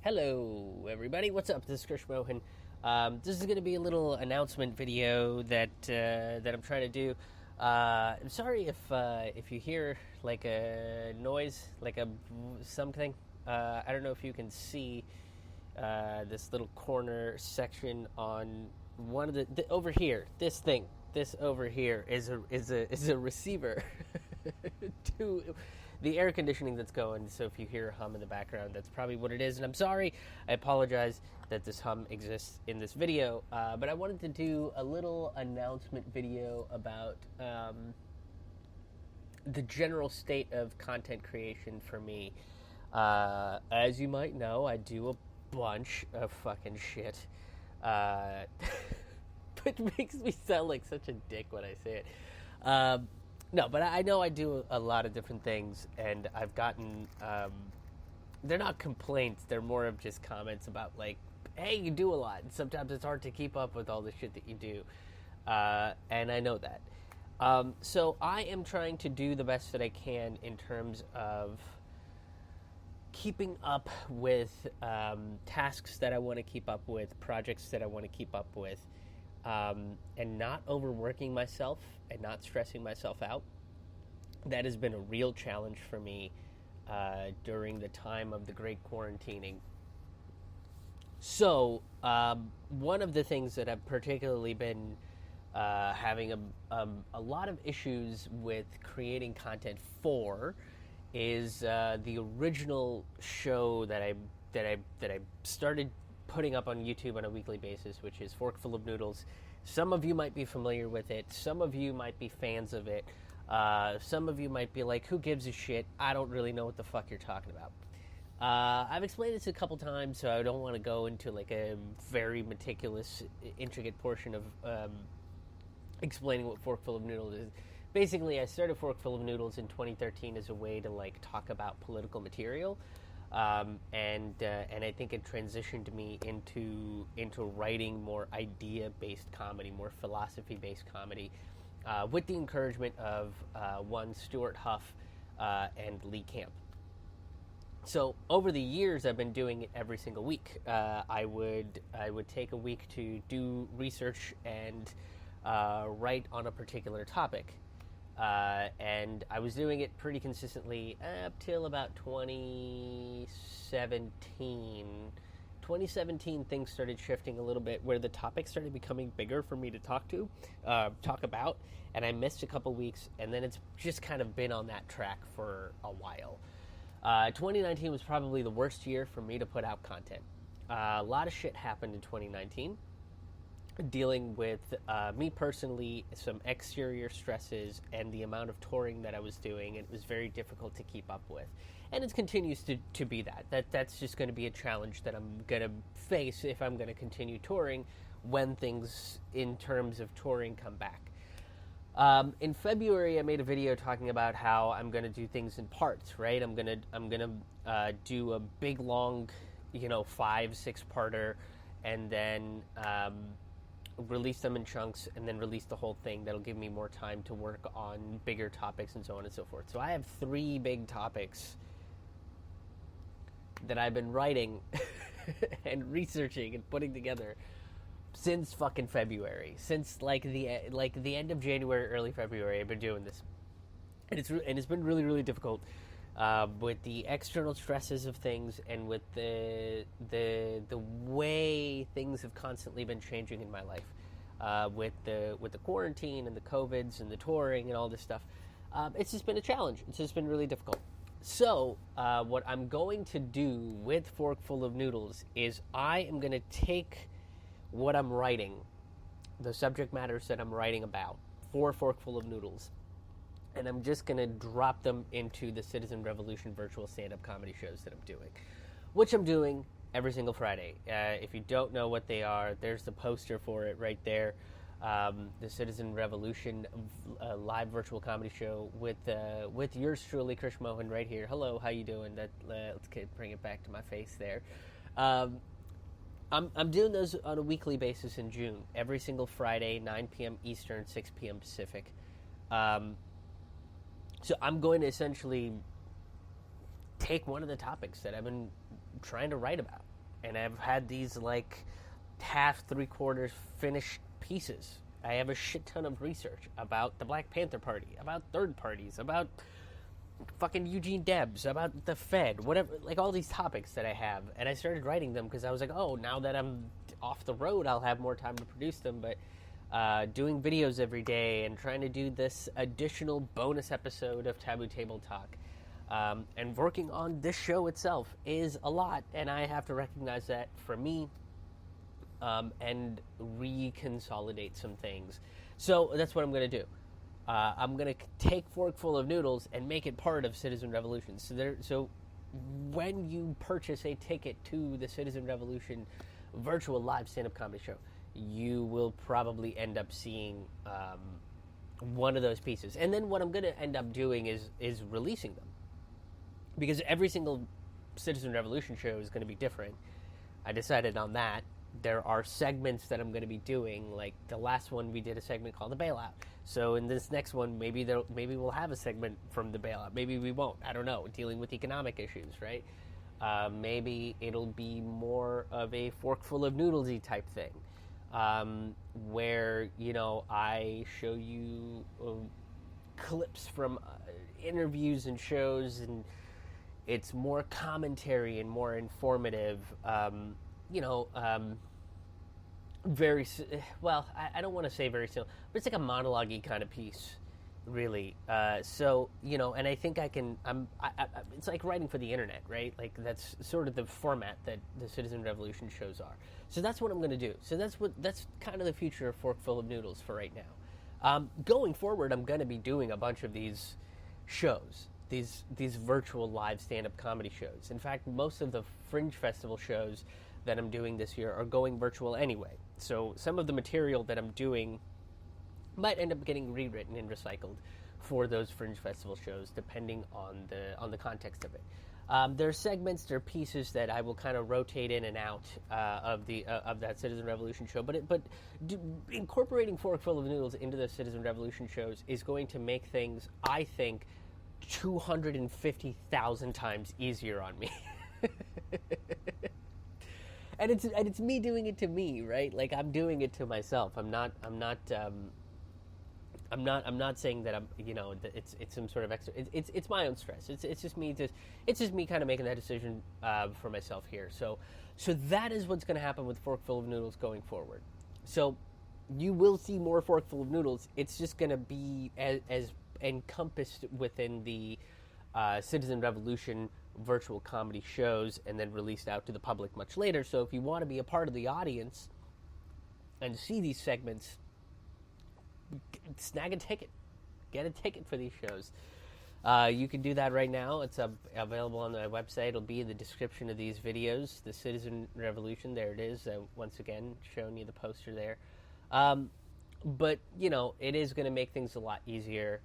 Hello, everybody. What's up? This is Krish Mohan. This is going to be a little announcement video that I'm trying to do. I'm sorry if you hear like a noise, like a something. I don't know if you can see this little corner section on one of the over here. This over here is a receiver to the air conditioning that's going. So if you hear a hum in the background, that's probably what it is. And I'm sorry. I apologize that this hum exists in this video. But I wanted to do a little announcement video about the general state of content creation for me. As you might know, I do a bunch of fucking shit. Which makes me sound like such a dick when I say it. No, but I know I do a lot of different things, and I've gotten, they're not complaints, they're more of just comments about, like, hey, you do a lot, and sometimes it's hard to keep up with all the shit that you do, and I know that. So I am trying to do the best that I can in terms of keeping up with tasks that I want to keep up with, projects that I want to keep up with, and not overworking myself and not stressing myself out. That has been a real challenge for me during the time of the great quarantining. So, one of the things that I've particularly been having a lot of issues with creating content for is the original show that I started putting up on YouTube on a weekly basis, which is Forkful of Noodles. Some of you might be familiar with it. Some of you might be fans of it. Some of you might be like, who gives a shit? I don't really know what the fuck you're talking about. I've explained this a couple times, so I don't want to go into like a very meticulous, intricate portion of explaining what Forkful of Noodles is. Basically, I started Forkful of Noodles in 2013 as a way to like talk about political material. And I think it transitioned me into writing more idea-based comedy, more philosophy-based comedy, with the encouragement of one Stuart Huff and Lee Camp. So over the years, I've been doing it every single week. I would take a week to do research and write on a particular topic. And I was doing it pretty consistently up till about 2017. 2017, things started shifting a little bit where the topics started becoming bigger for me to talk about, and I missed a couple weeks, and then it's just kind of been on that track for a while. 2019 was probably the worst year for me to put out content. A lot of shit happened in 2019. Dealing with me personally, some exterior stresses, and the amount of touring that I was doing, it was very difficult to keep up with. And it continues to be that's just going to be a challenge that I'm going to face if I'm going to continue touring when things in terms of touring come back. In February, I made a video talking about how I'm going to do things in parts, right? I'm going to do a big, long, 5-6 parter, and then release them in chunks, and then release the whole thing. That'll give me more time to work on bigger topics and so on and so forth. So I have 3 big topics that I've been writing and researching and putting together since fucking February. Since like the end of January, early February, I've been doing this, and it's been really, really difficult. With the external stresses of things, and with the way things have constantly been changing in my life, with the quarantine and the COVIDs and the touring and all this stuff, it's just been a challenge. It's just been really difficult. So what I'm going to do with Forkful of Noodles is I am going to take what I'm writing, the subject matters that I'm writing about for Forkful of Noodles, and I'm just going to drop them into the Citizen Revolution virtual stand-up comedy shows that I'm doing, which I'm doing every single Friday. If you don't know what they are, there's the poster for it right there. The Citizen Revolution live virtual comedy show with yours truly, Krish Mohan, right here. Hello, how you doing? Let's bring it back to my face there. I'm doing those on a weekly basis in June, every single Friday, 9 p.m. Eastern, 6 p.m. Pacific. So I'm going to essentially take one of the topics that I've been trying to write about, and I've had these like half, three-quarters finished pieces. I have a shit ton of research about the Black Panther Party, about third parties, about fucking Eugene Debs, about the Fed, whatever, like all these topics that I have. And I started writing them because I was like, oh, now that I'm off the road, I'll have more time to produce them. But doing videos every day and trying to do this additional bonus episode of Taboo Table Talk and working on this show itself is a lot. And I have to recognize that for me. And reconsolidate some things. So that's what I'm going to do. I'm going to take Forkful of Noodles and make it part of Citizen Revolution. So when you purchase a ticket to the Citizen Revolution virtual live stand-up comedy show, you will probably end up seeing one of those pieces. And then what I'm going to end up doing is releasing them. Because every single Citizen Revolution show is going to be different. I decided on that. There are segments that I'm going to be doing. Like the last one, we did a segment called The Bailout. So in this next one, maybe we'll have a segment from The Bailout. Maybe we won't. I don't know. Dealing with economic issues, right? Maybe it'll be more of a Forkful of Noodles-y type thing, where, you know, I show you clips from interviews and shows, and it's more commentary and more informative. I don't want to say very similar, but it's like a monologue-y kind of piece, really. And I think I can, it's like writing for the internet, right? Like that's sort of the format that the Citizen Revolution shows are. So that's what I'm going to do. So that's kind of the future of Forkful of Noodles for right now. Going forward, I'm going to be doing a bunch of these shows, these virtual live stand-up comedy shows. In fact, most of the Fringe Festival shows that I'm doing this year are going virtual anyway. So some of the material that I'm doing might end up getting rewritten and recycled for those Fringe Festival shows, depending on the context of it. There are segments, there are pieces that I will kind of rotate in and out of that Citizen Revolution show. But incorporating Forkful of Noodles into the Citizen Revolution shows is going to make things, I think, 250,000 times easier on me. And it's me doing it to me, right? Like I'm doing it to myself. I'm not saying that it's some sort of extra. It's my own stress. It's just me kind of making that decision for myself here. So that is what's going to happen with Forkful of Noodles going forward. So you will see more Forkful of Noodles. It's just going to be as encompassed within the Citizen Revolution virtual comedy shows and then released out to the public much later. So if you want to be a part of the audience and see these segments, snag a ticket. Get a ticket for these shows. You can do that right now. It's available on my website. It'll be in the description of these videos. The Citizen Revolution, there it is. Once again, showing you the poster there. But, it is going to make things a lot easier.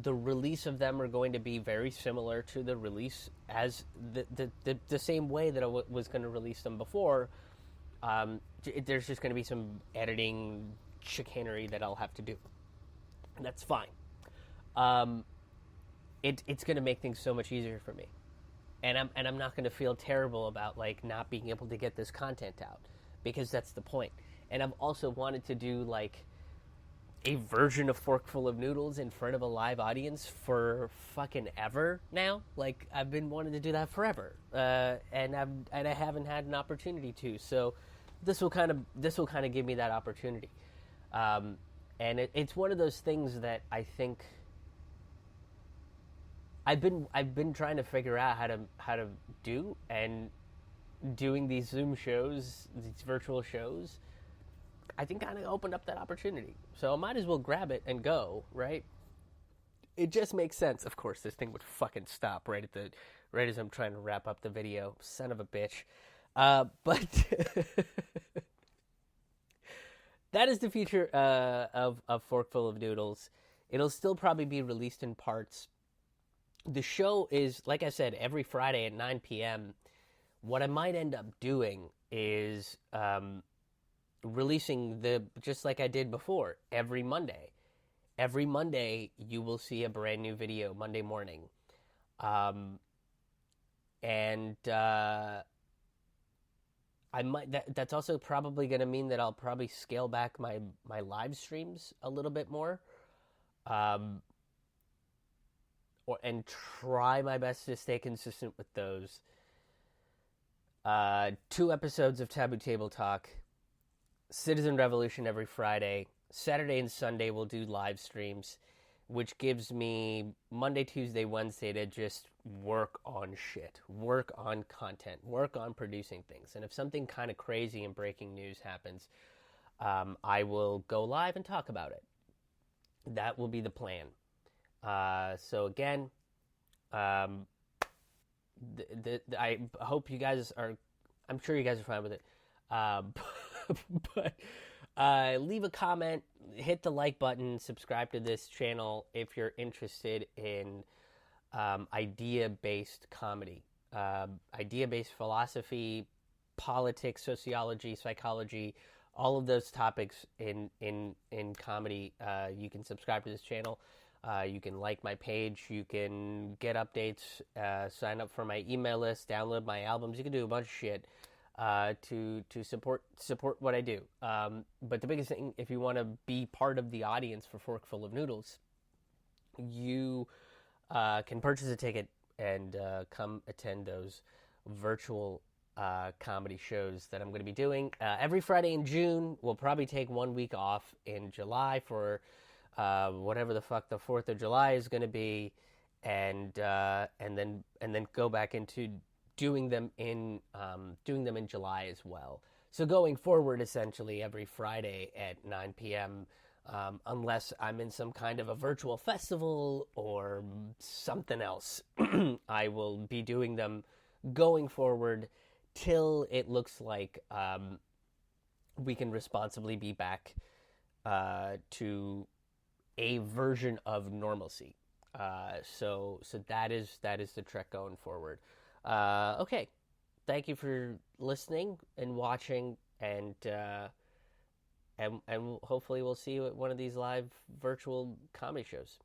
The release of them are going to be very similar to the release as the same way that I was going to release them before. There's just going to be some editing chicanery that I'll have to do. And that's fine. It's going to make things so much easier for me. And I'm not going to feel terrible about like not being able to get this content out, because that's the point. And I've also wanted to do like a version of Forkful of Noodles in front of a live audience for fucking ever now. Like I've been wanting to do that forever, and I haven't had an opportunity to. So this will kind of give me that opportunity, and it's one of those things that I think I've been trying to figure out how to do, and doing these Zoom shows, these virtual shows, I think kind of opened up that opportunity. So I might as well grab it and go, right? It just makes sense. Of course, this thing would fucking stop right as I'm trying to wrap up the video. Son of a bitch. But that is the future of Forkful of Noodles. It'll still probably be released in parts. The show is, like I said, every Friday at 9 p.m. What I might end up doing is releasing just like I did before, every Monday. Every Monday, you will see a brand new video Monday morning. And I I might. That's also probably going to mean that I'll probably scale back my live streams a little bit more, um, and try my best to stay consistent with those. 2 episodes of Taboo Table Talk, Citizen Revolution every Friday. Saturday and Sunday we'll do live streams, which gives me Monday, Tuesday, Wednesday to just work on shit, work on content, work on producing things. And if something kind of crazy and breaking news happens, I will go live and talk about it. That will be the plan. So again, I hope you guys are, I'm sure you guys are fine with it. But leave a comment, hit the like button, subscribe to this channel if you're interested in idea-based comedy, idea-based philosophy, politics, sociology, psychology, all of those topics in comedy. You can subscribe to this channel. You can like my page. You can get updates, sign up for my email list, download my albums. You can do a bunch of shit to support what I do. But the biggest thing, if you want to be part of the audience for Forkful of Noodles, you can purchase a ticket and come attend those virtual comedy shows that I'm going to be doing every Friday in June. We'll probably take 1 week off in July for whatever the fuck the 4th of July is going to be, and then go back into doing them in July as well. So going forward, essentially every Friday at 9 p.m., unless I'm in some kind of a virtual festival or something else, I will be doing them going forward till it looks like we can responsibly be back to a version of normalcy. So that is the trek going forward. Okay, thank you for listening and watching, and hopefully we'll see you at one of these live virtual comedy shows.